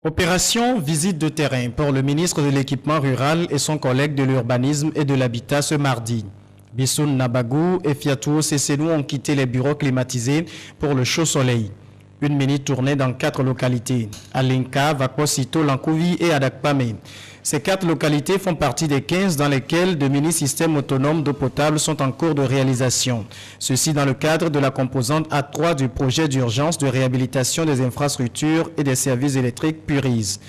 Opération visite de terrain pour le ministre de l'Équipement rural et son collègue de l'Urbanisme et de l'Habitat ce mardi. Bissoun Nabagou et Fiatou Sessenou ont quitté les bureaux climatisés pour le chaud soleil. Une mini-tournée dans 4 localités, Alinka, Vakwosito, Lankouvi et Adakpame. Ces 4 localités font partie des 15 dans lesquelles de mini-systèmes autonomes d'eau potable sont en cours de réalisation. Ceci dans le cadre de la composante A3 du projet d'urgence de réhabilitation des infrastructures et des services électriques PURIS.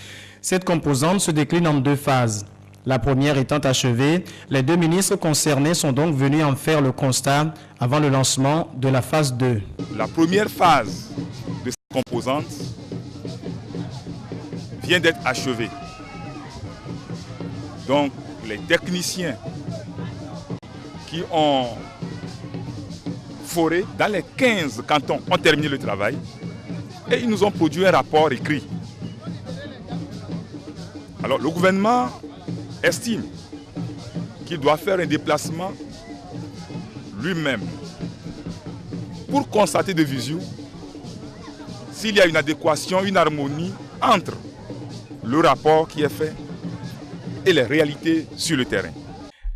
Cette composante se décline en 2 phases. La première étant achevée, les 2 ministres concernés sont donc venus en faire le constat avant le lancement de la phase 2. La première phase de cette composante vient d'être achevée. Donc les techniciens qui ont foré dans les 15 cantons ont terminé le travail et ils nous ont produit un rapport écrit. Alors le gouvernement estime qu'il doit faire un déplacement lui-même pour constater de visu s'il y a une adéquation, une harmonie entre le rapport qui est fait et les réalités sur le terrain.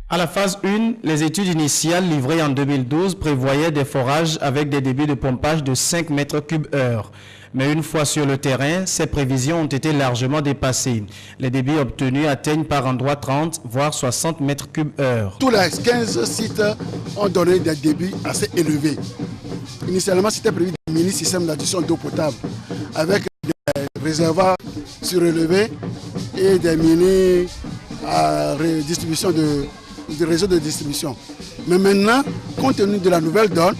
À la phase 1, les études initiales livrées en 2012 prévoyaient des forages avec des débits de pompage de 5 mètres cubes heure. Mais une fois sur le terrain, ces prévisions ont été largement dépassées. Les débits obtenus atteignent par endroits 30 voire 60 mètres cubes heure. Tous les 15 sites ont donné des débits assez élevés. Initialement, c'était prévu des mini-systèmes d'adduction d'eau potable avec des réservoirs surélevés et des mini-distribution de réseaux de distribution. Mais maintenant, compte tenu de la nouvelle donne,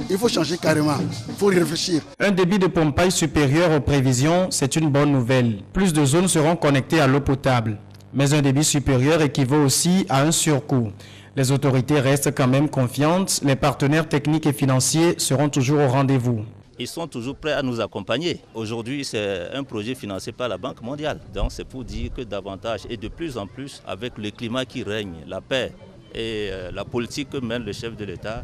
il faut changer carrément, il faut y réfléchir. Un débit de pompage supérieur aux prévisions, c'est une bonne nouvelle. Plus de zones seront connectées à l'eau potable. Mais un débit supérieur équivaut aussi à un surcoût. Les autorités restent quand même confiantes, les partenaires techniques et financiers seront toujours au rendez-vous. Ils sont toujours prêts à nous accompagner. Aujourd'hui, c'est un projet financé par la Banque mondiale. Donc c'est pour dire que davantage et de plus en plus, avec le climat qui règne, la paix et la politique que mène le chef de l'État,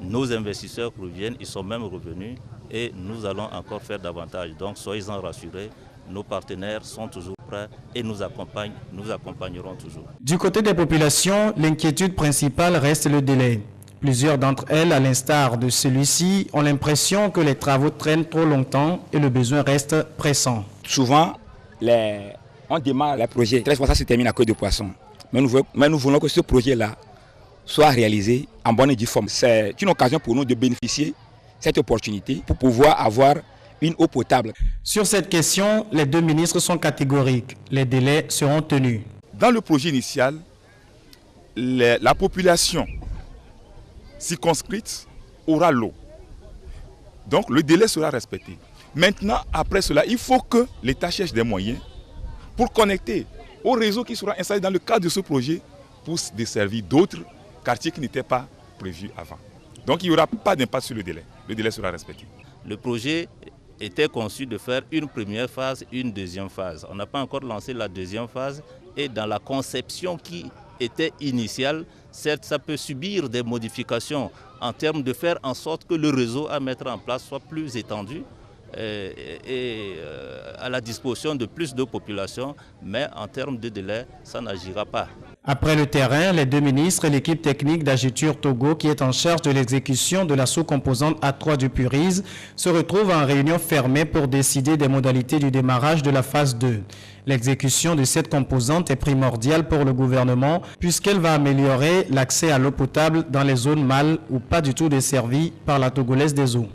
nos investisseurs reviennent, ils sont même revenus et nous allons encore faire davantage. Donc soyez-en rassurés, nos partenaires sont toujours prêts et nous accompagnerons toujours. Du côté des populations, l'inquiétude principale reste le délai. Plusieurs d'entre elles, à l'instar de celui-ci, ont l'impression que les travaux traînent trop longtemps et le besoin reste pressant. Souvent, on démarre les projets, très souvent ça se termine à queue de poisson. Mais nous voulons que ce projet-là soit réalisé en bonne et due forme. C'est une occasion pour nous de bénéficier de cette opportunité pour pouvoir avoir une eau potable. Sur cette question, les 2 ministres sont catégoriques. Les délais seront tenus. Dans le projet initial, la population circonscrite aura l'eau. Donc le délai sera respecté. Maintenant, après cela, il faut que l'État cherche des moyens pour connecter au réseau qui sera installé dans le cadre de ce projet pour desservir d'autres quartiers qui n'étaient pas prévus avant. Donc il n'y aura pas d'impact sur le délai. Le délai sera respecté. Le projet était conçu de faire une première phase, une deuxième phase. On n'a pas encore lancé la deuxième phase et dans la conception qui était initiale, certes ça peut subir des modifications en termes de faire en sorte que le réseau à mettre en place soit plus étendu et à la disposition de plus de populations, mais en termes de délai, ça n'agira pas. Après le terrain, les 2 ministres et l'équipe technique d'Agitur Togo qui est en charge de l'exécution de la sous-composante A3 du PURIS se retrouvent en réunion fermée pour décider des modalités du démarrage de la phase 2. L'exécution de cette composante est primordiale pour le gouvernement puisqu'elle va améliorer l'accès à l'eau potable dans les zones mal ou pas du tout desservies par la Togolaise des eaux.